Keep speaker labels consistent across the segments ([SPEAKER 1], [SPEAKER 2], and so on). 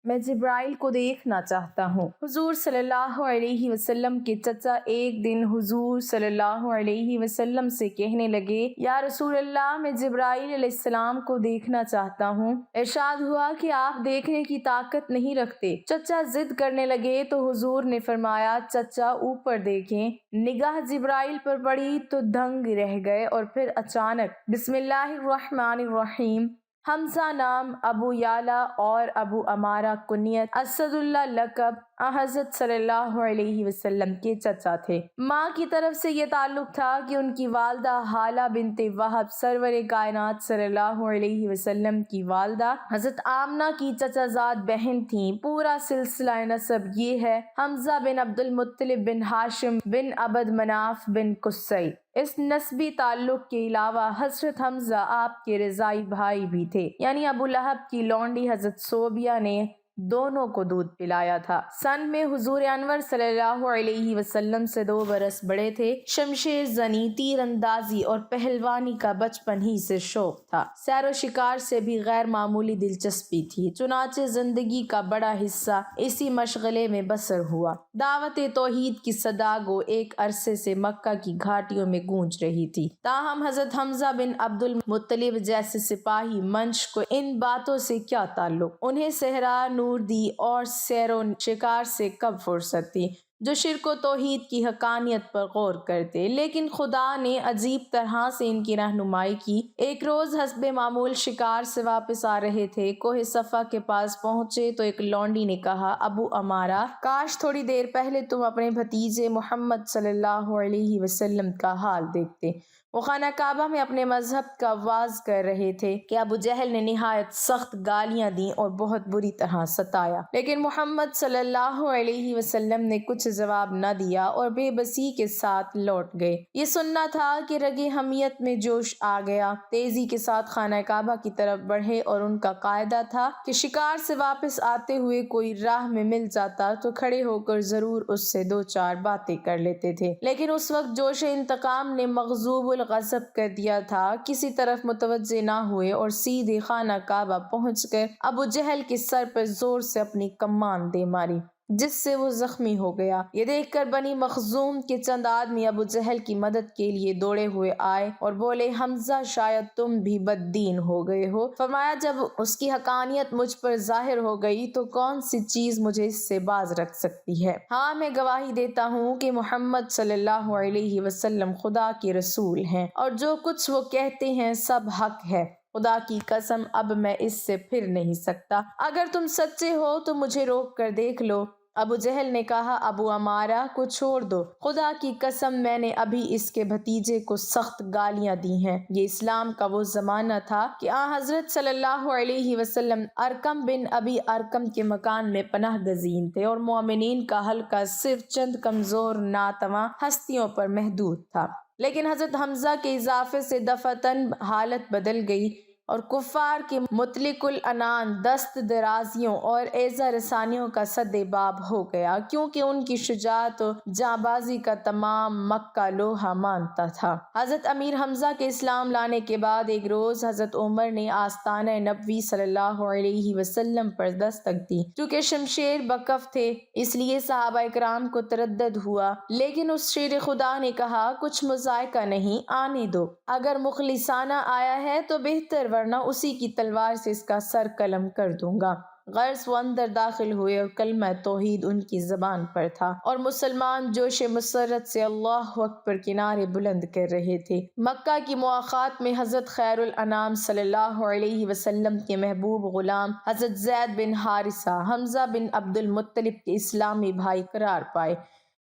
[SPEAKER 1] میں جبرائیل کو دیکھنا چاہتا ہوں۔ حضور صلی اللہ علیہ وسلم کے چچا ایک دن حضور صلی اللہ علیہ وسلم سے کہنے لگے، یا رسول اللہ، میں جبرائیل علیہ السلام کو دیکھنا چاہتا ہوں۔ ارشاد ہوا کہ آپ دیکھنے کی طاقت نہیں رکھتے۔ چچا ضد کرنے لگے تو حضور نے فرمایا، چچا اوپر دیکھیں۔ نگاہ جبرائیل پر پڑی تو دنگ رہ گئے اور پھر اچانک بسم اللہ الرحمن الرحیم۔ حمزہ نام، ابو یعلا اور ابو امارہ کنیت، اسد اللہ لقب، حضرت صلی اللہ علیہ وسلم کے چچا تھے۔ ماں کی طرف سے یہ تعلق تھا کہ ان کی والدہ ہالہ بنت وہب سرور کائنات صلی اللہ علیہ وسلم کی والدہ حضرت آمنہ کی چچا زاد بہن تھیں۔ پورا سلسلہ نسب یہ ہے: حمزہ بن عبد المطلب بن ہاشم بن عبد مناف بن قصی۔ اس نسبی تعلق کے علاوہ حضرت حمزہ آپ کے رضاعی بھائی بھی تھے، یعنی ابو لہب کی لونڈی حضرت صوبیہ نے دونوں کو دودھ پلایا تھا۔ سن میں حضور انور صلی اللہ علیہ وسلم سے 2 برس بڑے تھے۔ شمشیر زنی، تیر اندازی اور پہلوانی کا بچپن ہی سے شوق تھا۔ سیر و شکار سے بھی غیر معمولی دلچسپی تھی، چنانچہ زندگی کا بڑا حصہ اسی مشغلے میں بسر ہوا۔ دعوت توحید کی صدا گو ایک عرصے سے مکہ کی گھاٹیوں میں گونج رہی تھی، تاہم حضرت حمزہ بن عبد المطلب جیسے سپاہی منش کو ان باتوں سے کیا تعلق؟ انہیں صحرا نوردی اور سیر و شکار سے کب فرصت تھی جو شرک و توحید کی حقانیت پر غور کرتے؟ لیکن خدا نے عجیب طرح سے ان کی رہنمائی کی۔ ایک روز حسب معمول شکار سے واپس آ رہے تھے، کوہ صفا کے پاس پہنچے تو ایک لونڈی نے کہا، ابو امارہ، کاش تھوڑی دیر پہلے تم اپنے بھتیجے محمد صلی اللہ علیہ وسلم کا حال دیکھتے۔ وہ خانہ کعبہ میں اپنے مذہب کا واز کر رہے تھے کہ ابو جہل نے نہایت سخت گالیاں دیں اور بہت بری طرح ستایا، لیکن محمد صلی اللہ علیہ وسلم نے کچھ جواب نہ دیا اور بے بسی کے ساتھ لوٹ گئے۔ یہ سننا تھا کہ رگ حمیت میں جوش آ گیا، تیزی کے ساتھ خانہ کعبہ کی طرف بڑھے اور ان کا قاعدہ تھا کہ شکار سے واپس آتے ہوئے کوئی راہ میں مل جاتا تو کھڑے ہو کر ضرور اس سے 2-4 باتیں کر لیتے تھے۔ لیکن اس وقت جوش انتقام نے مغضوب الغضب کر دیا تھا، کسی طرف متوجہ نہ ہوئے اور سیدھے خانہ کعبہ پہنچ کر ابو جہل کے سر پر زور سے اپنی کمان دے ماری، جس سے وہ زخمی ہو گیا۔ یہ دیکھ کر بنی مخزوم کے چند آدمی ابو جہل کی مدد کے لیے دوڑے ہوئے آئے اور بولے، حمزہ، شاید تم بھی بددین ہو گئے ہو۔ فرمایا، جب اس کی حقانیت مجھ پر ظاہر ہو گئی تو کون سی چیز مجھے اس سے باز رکھ سکتی ہے؟ ہاں، میں گواہی دیتا ہوں کہ محمد صلی اللہ علیہ وسلم خدا کے رسول ہیں اور جو کچھ وہ کہتے ہیں سب حق ہے۔ خدا کی قسم، اب میں اس سے پھر نہیں سکتا۔ اگر تم سچے ہو تو مجھے روک کر دیکھ لو۔ ابو جہل نے کہا، ابو امارہ کو چھوڑ دو، خدا کی قسم میں نے ابھی اس کے بھتیجے کو سخت گالیاں دی ہیں۔ یہ اسلام کا وہ زمانہ تھا کہ حضرت صلی اللہ علیہ وسلم ارقم بن ابی ارقم کے مکان میں پناہ گزین تھے اور مومنین کا حلقہ صرف چند کمزور ناتواں ہستیوں پر محدود تھا۔ لیکن حضرت حمزہ کے اضافے سے دفعتاً حالت بدل گئی اور کفار کے مطلق العنان دست درازیوں اور ایذا رسانیوں کا سد باب ہو گیا، کیونکہ ان کی شجاعت و جانبازی کا تمام مکہ لوہا مانتا تھا۔ حضرت امیر حمزہ کے اسلام لانے کے بعد ایک روز حضرت عمر نے آستانہ نبوی صلی اللہ علیہ وسلم پر دستک دی۔ چونکہ شمشیر بکف تھے اس لیے صحابہ اکرام کو تردد ہوا، لیکن اس شیر خدا نے کہا، کچھ مذائقہ نہیں، آنے دو، اگر مخلصانہ آیا ہے تو بہتر، ورنہ اسی کی تلوار سے اس کا سر قلم کر دوں گا۔ غرض وہ اندر داخل ہوئے اور کلمہ توحید ان کی زبان پر تھا اور مسلمان جوش مسرت سے اللہ اکبر کے نعرے بلند کر رہے تھے۔ مکہ کی مواخات میں حضرت خیر الانام صلی اللہ علیہ وسلم کے محبوب غلام حضرت زید بن حارثہ، حمزہ بن عبد المطلب کے اسلامی بھائی قرار پائے۔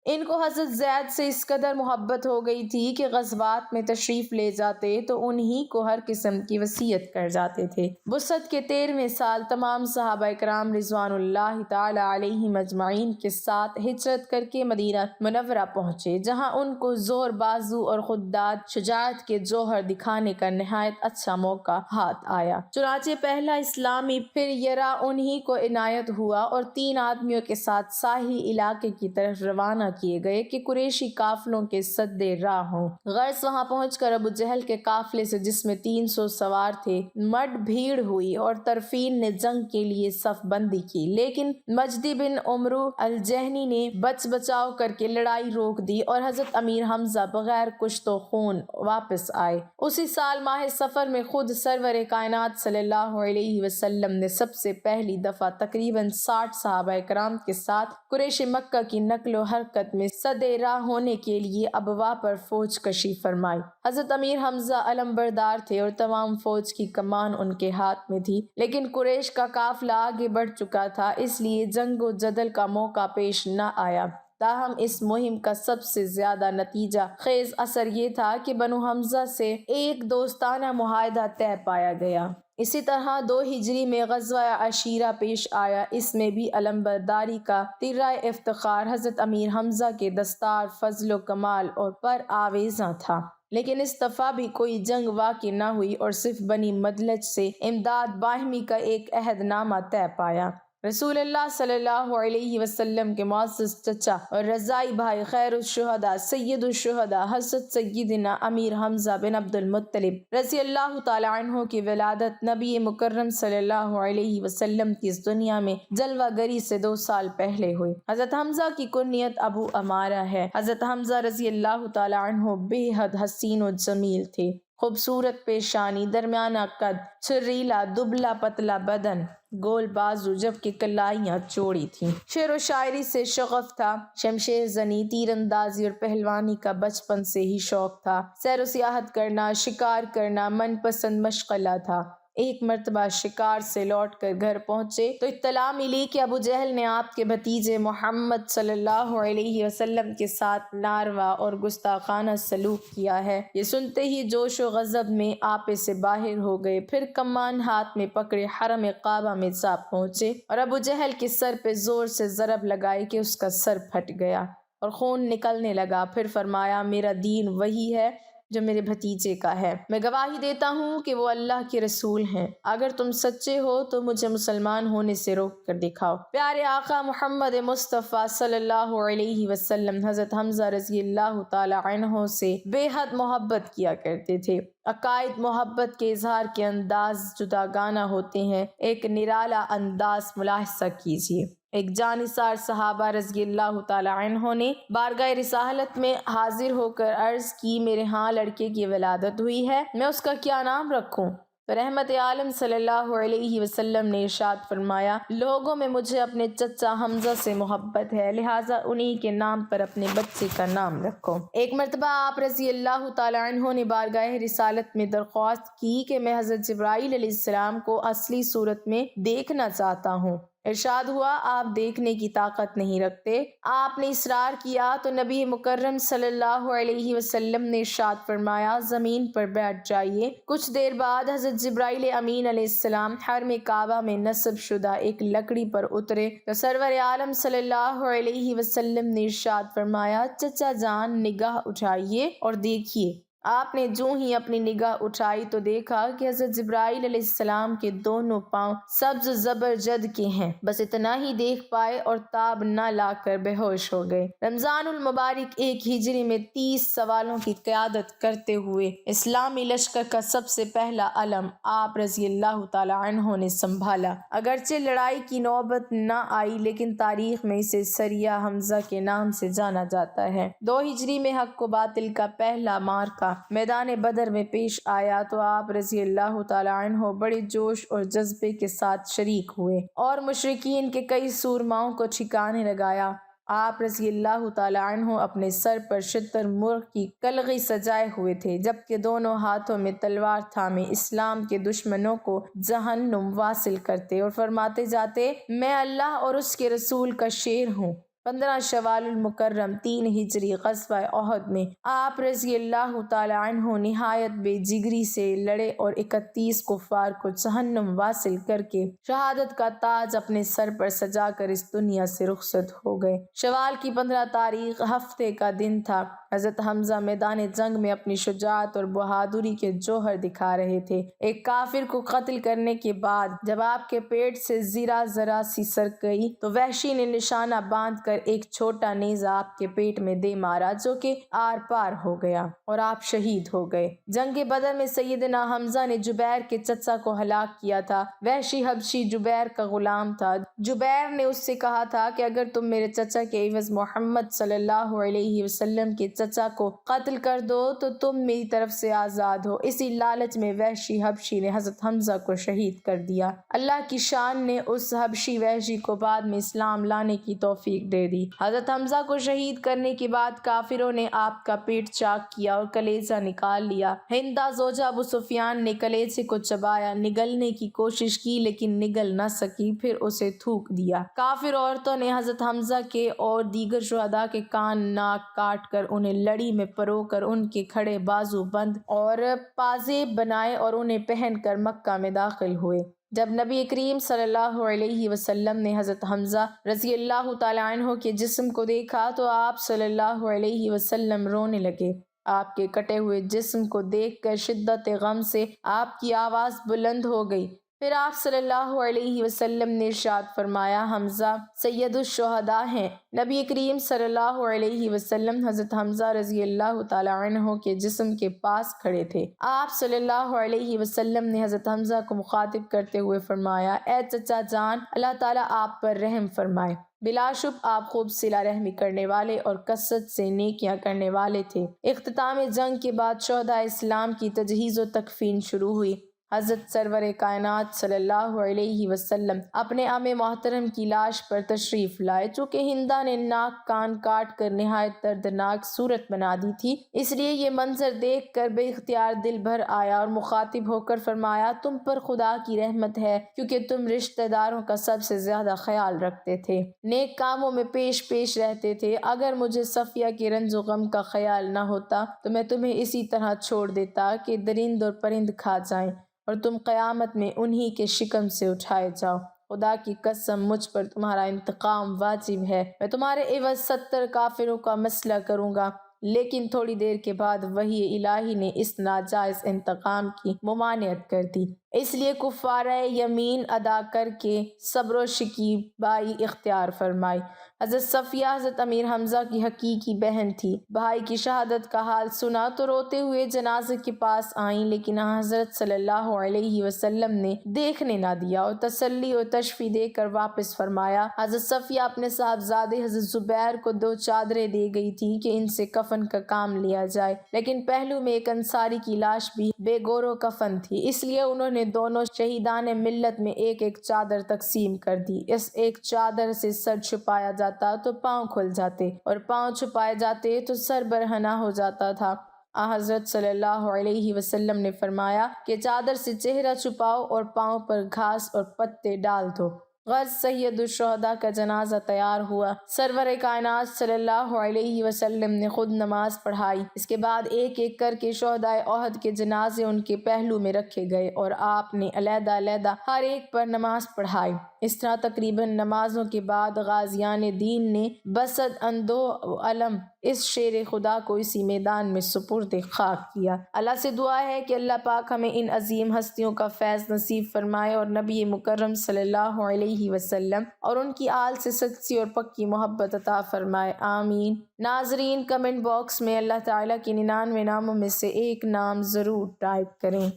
[SPEAKER 1] ان کو حضرت زید سے اس قدر محبت ہو گئی تھی کہ غزوات میں تشریف لے جاتے تو انہی کو ہر قسم کی وصیت کر جاتے تھے۔ وسعت کے 13ویں سال تمام صحابہ اکرام رضوان اللہ تعالی علیہم اجمعین کے ساتھ ہجرت کر کے مدینہ منورہ پہنچے، جہاں ان کو زور بازو اور خودداد شجاعت کے جوہر دکھانے کا نہایت اچھا موقع ہاتھ آیا۔ چنانچہ پہلا اسلامی پھر یرا انہی کو عنایت ہوا اور 3 آدمیوں کے ساتھ ساحلی علاقے کی طرف روانہ کیے گئے کہ قریشی قافلوں کے سدے راہ ہوں۔ غرض وہاں پہنچ کر ابو جہل کے قافلے سے، جس میں 300 سوار تھے، مٹ بھیڑ ہوئی اور طرفین نے جنگ کے لیے صف بندی کی، لیکن مجدی بن عمرو الجہنی نے بچ بچاؤ کر کے لڑائی روک دی اور حضرت امیر حمزہ بغیر کشت و خون واپس آئے۔ اسی سال ماہ صفر میں خود سرور کائنات صلی اللہ علیہ وسلم نے سب سے پہلی دفعہ تقریباً 60 صحابہ کرام کے ساتھ قریش مکہ کی نقل و حرکت میں سدے راہ ہونے کے لیے ابواء پر فوج کشی فرمائی۔ حضرت امیر حمزہ علم بردار تھے اور تمام فوج کی کمان ان کے ہاتھ میں تھی، لیکن قریش کا قافلہ آگے بڑھ چکا تھا، اس لیے جنگ و جدل کا موقع پیش نہ آیا۔ تاہم اس مہم کا سب سے زیادہ نتیجہ خیز اثر یہ تھا کہ بنو حمزہ سے ایک دوستانہ معاہدہ طے پایا گیا۔ اسی طرح 2 ہجری میں غزوہ عشیرہ پیش آیا، اس میں بھی علمبرداری کا تیرہ افتخار حضرت امیر حمزہ کے دستار فضل و کمال اور پر آویزاں تھا، لیکن اس دفعہ بھی کوئی جنگ واقع نہ ہوئی اور صرف بنی مدلج سے امداد باہمی کا ایک عہد نامہ طے پایا۔ رسول اللہ صلی اللہ علیہ وسلم کے معزز چچا اور رضائی بھائی خیر الشہداء سید الشہداء حضرت سیدنا امیر حمزہ بن عبد المطلب رضی اللہ تعالی عنہ کی ولادت نبی مکرم صلی اللہ علیہ وسلم کی اس دنیا میں جلوہ گری سے 2 سال پہلے ہوئی۔ حضرت حمزہ کی کنیت ابو عمارہ ہے۔ حضرت حمزہ رضی اللہ تعالی عنہ بے حد حسین و جمیل تھے، خوبصورت پیشانی، درمیانہ قد، چھریلا دبلا پتلا بدن، گول بازو، جبکہ کلائیاں چوڑی تھیں۔ شعر و شاعری سے شغف تھا، شمشیر زنی، تیر اندازی اور پہلوانی کا بچپن سے ہی شوق تھا۔ سیر و سیاحت کرنا، شکار کرنا من پسند مشغلہ تھا۔ ایک مرتبہ شکار سے لوٹ کر گھر پہنچے تو اطلاع ملی کہ ابو جہل نے آپ کے بھتیجے محمد صلی اللہ علیہ وسلم کے ساتھ ناروا اور گستاخانہ سلوک کیا ہے۔ یہ سنتے ہی جوش و غضب میں آپے سے باہر ہو گئے، پھر کمان ہاتھ میں پکڑے حرم کعبہ میں جا پہنچے اور ابو جہل کے سر پہ زور سے ضرب لگائی کہ اس کا سر پھٹ گیا اور خون نکلنے لگا۔ پھر فرمایا، میرا دین وہی ہے جو میرے بھتیجے کا ہے۔ میں گواہی دیتا ہوں کہ وہ اللہ کے رسول ہیں۔ اگر تم سچے ہو تو مجھے مسلمان ہونے سے روک کر دکھاؤ۔ پیارے آقا محمد مصطفیٰ صلی اللہ علیہ وسلم حضرت حمزہ رضی اللہ تعالی عنہ سے بے حد محبت کیا کرتے تھے۔ عقائد محبت کے اظہار کے انداز جداگانہ ہوتے ہیں، ایک نرالا انداز ملاحظہ کیجیے۔ ایک جانثار صحابہ رضی اللہ تعالی عنہ نے بارگاہ رسالت میں حاضر ہو کر عرض کی، میرے ہاں لڑکے کی ولادت ہوئی ہے، میں اس کا کیا نام رکھوں؟ رحمت عالم صلی اللہ علیہ وسلم نے ارشاد فرمایا، لوگوں میں مجھے اپنے چچا حمزہ سے محبت ہے، لہٰذا انہی کے نام پر اپنے بچے کا نام رکھو۔ ایک مرتبہ آپ رضی اللہ تعالی عنہ نے بارگاہ رسالت میں درخواست کی کہ میں حضرت جبرائیل علیہ السلام کو اصلی صورت میں دیکھنا چاہتا ہوں۔ ارشاد ہوا، آپ دیکھنے کی طاقت نہیں رکھتے۔ آپ نے اصرار کیا تو نبی مکرم صلی اللہ علیہ وسلم نے ارشاد فرمایا، زمین پر بیٹھ جائیے۔ کچھ دیر بعد حضرت جبرائیل امین علیہ السلام حرم کعبہ میں نصب شدہ ایک لکڑی پر اترے تو سرور عالم صلی اللہ علیہ وسلم نے ارشاد فرمایا، چچا جان نگاہ اٹھائیے اور دیکھیے۔ آپ نے جو ہی اپنی نگاہ اٹھائی تو دیکھا کہ حضرت جبرائیل علیہ السلام کے دونوں پاؤں سبز زبرجد کے ہیں۔ بس اتنا ہی دیکھ پائے اور تاب نہ لا کر بے ہوش ہو گئے۔ رمضان المبارک 1 ہجری میں 30 سوالوں کی قیادت کرتے ہوئے اسلامی لشکر کا سب سے پہلا علم آپ رضی اللہ تعالی عنہ نے سنبھالا۔ اگرچہ لڑائی کی نوبت نہ آئی، لیکن تاریخ میں اسے سریہ حمزہ کے نام سے جانا جاتا ہے۔ 2 ہجری میں حق و باطل کا پہلا معرکہ میدان بدر میں پیش آیا تو آپ رضی اللہ تعالی عنہ بڑے جوش اور جذبے کے ساتھ شریک ہوئے اور مشرکین کے کئی سورماؤں کو ٹھکانے لگایا۔ آپ رضی اللہ تعالی عنہ اپنے سر پر شتر مرغ کی کلغی سجائے ہوئے تھے، جبکہ دونوں ہاتھوں میں تلوار تھامے اسلام کے دشمنوں کو جہنم واصل کرتے اور فرماتے جاتے، میں اللہ اور اس کے رسول کا شیر ہوں۔ 15 شوال المکرم 3 ہجری غزوہ احد میں آپ رضی اللہ تعالی عنہ نہایت بے جگری سے لڑے اور 31 کفار کو جہنم واصل کر کے شہادت کا تاج اپنے سر پر سجا کر اس دنیا سے رخصت ہو گئے۔ شوال کی 15 تاریخ ہفتے کا دن تھا۔ حضرت حمزہ میدان جنگ میں اپنی شجاعت اور بہادری کے جوہر دکھا رہے تھے۔ ایک کافر کو قتل کرنے کے بعد جب آپ کے پیٹ سے ذرا سی سرک گئی تو وحشی نے نشانہ باندھ کر کر ایک چھوٹا نیزہ آپ کے پیٹ میں دے مارا جو کہ آر پار ہو گیا اور آپ شہید ہو گئے۔ جنگ بدر میں سیدنا حمزہ نے جبیر کے چچا کو ہلاک کیا تھا۔ وحشی حبشی جبیر کا غلام تھا۔ جبیر نے اس سے کہا تھا کہ اگر تم میرے چچا کے عوض محمد صلی اللہ علیہ وسلم کے چچا کو قتل کر دو تو تم میری طرف سے آزاد ہو۔ اسی لالچ میں وحشی حبشی نے حضرت حمزہ کو شہید کر دیا۔ اللہ کی شان نے اس حبشی وحشی کو بعد میں اسلام لانے کی توفیق دے دی۔ حضرت حمزہ کو شہید کرنے کے بعد کافروں نے آپ کا پیٹ چاک کیا اور کلیجہ نکال لیا۔ ہندا زوجہ ابو سفیان نے کلیجے کو چبایا، نگلنے کی کوشش کی لیکن نگل نہ سکی، پھر اسے تھوک دیا۔ کافر عورتوں نے حضرت حمزہ کے اور دیگر شہداء کے کان ناک کاٹ کر انہیں لڑی میں پرو کر ان کے کھڑے بازو بند اور پازیب بنائے اور انہیں پہن کر مکہ میں داخل ہوئے۔ جب نبی کریم صلی اللہ علیہ وسلم نے حضرت حمزہ رضی اللہ تعالیٰ عنہ کے جسم کو دیکھا تو آپ صلی اللہ علیہ وسلم رونے لگے۔ آپ کے کٹے ہوئے جسم کو دیکھ کر شدت غم سے آپ کی آواز بلند ہو گئی۔ پھر آپ صلی اللہ علیہ وسلم نے ارشاد فرمایا، حمزہ سید الشہداء ہیں۔ نبی کریم صلی اللہ علیہ وسلم حضرت حمزہ رضی اللہ تعالیٰ عنہ کے جسم کے پاس کھڑے تھے۔ آپ صلی اللہ علیہ وسلم نے حضرت حمزہ کو مخاطب کرتے ہوئے فرمایا، اے چچا جان، اللہ تعالیٰ آپ پر رحم فرمائے۔ بلا شبہ آپ خوب صلہ رحمی کرنے والے اور کثرت سے نیکیاں کرنے والے تھے۔ اختتام جنگ کے بعد شہداء اسلام کی تجہیز و تکفین شروع ہوئی۔ حضرت سرور کائنات صلی اللہ علیہ وسلم اپنے عم محترم کی لاش پر تشریف لائے۔ چونکہ ہندا نے ناک کان کاٹ کر نہایت دردناک صورت بنا دی تھی، اس لیے یہ منظر دیکھ کر بے اختیار دل بھر آیا اور مخاطب ہو کر فرمایا، تم پر خدا کی رحمت ہے کیونکہ تم رشتہ داروں کا سب سے زیادہ خیال رکھتے تھے، نیک کاموں میں پیش رہتے تھے۔ اگر مجھے صفیہ کے رنج و غم کا خیال نہ ہوتا تو میں تمہیں اسی طرح چھوڑ دیتا کہ درند اور پرند کھا جائیں اور تم قیامت میں انہی کے شکم سے اٹھائے جاؤ۔ خدا کی قسم مجھ پر تمہارا انتقام واجب ہے۔ میں تمہارے عوض 70 کافروں کا مسئلہ کروں گا۔ لیکن تھوڑی دیر کے بعد وحی الہی نے اس ناجائز انتقام کی ممانعت کر دی، اس لیے کفارہ یمین ادا کر کے صبر و شکیبائی اختیار فرمائی۔ حضرت صفیہ حضرت امیر حمزہ کی حقیقی بہن تھی۔ بھائی کی شہادت کا حال سنا تو روتے ہوئے جنازے کے پاس آئیں، لیکن حضرت صلی اللہ علیہ وسلم نے دیکھنے نہ دیا اور تسلی اور تشفی دے کر واپس فرمایا۔ حضرت صفیہ اپنے صاحبزادے حضرت زبیر کو 2 چادریں دے گئی تھی کہ ان سے کفن کا کام لیا جائے، لیکن پہلو میں ایک انصاری کی لاش بھی بے گور و کفن تھی، اس لیے انہوں نے دونوں شہیدان ملت میں ایک چادر تقسیم کر دی۔ اس ایک چادر سے سر چھپایا جاتا تو پاؤں کھل جاتے اور پاؤں چھپائے جاتے تو سر برہنہ ہو جاتا تھا۔ حضرت صلی اللہ علیہ وسلم نے فرمایا کہ چادر سے چہرہ چھپاؤ اور پاؤں پر گھاس اور پتے ڈال دو۔ غرض سید الشہداء کا جنازہ تیار ہوا۔ سرور کائنات صلی اللہ علیہ وسلم نے خود نماز پڑھائی۔ اس کے بعد ایک ایک کر کے شہداء احد کے جنازے ان کے پہلو میں رکھے گئے اور آپ نے علیحدہ علیحدہ ہر ایک پر نماز پڑھائی۔ اس طرح تقریباً نمازوں کے بعد غازیان دین نے بسد اندو علم اس شیر خدا کو اسی میدان میں سپرد خاک کیا۔ اللہ سے دعا ہے کہ اللہ پاک ہمیں ان عظیم ہستیوں کا فیض نصیب فرمائے اور نبی مکرم صلی اللہ علیہ وسلم اور ان کی آل سے سچی اور پکی محبت عطا فرمائے، آمین۔ ناظرین، کمنٹ باکس میں اللہ تعالیٰ کے 99 ناموں میں سے ایک نام ضرور ٹائپ کریں۔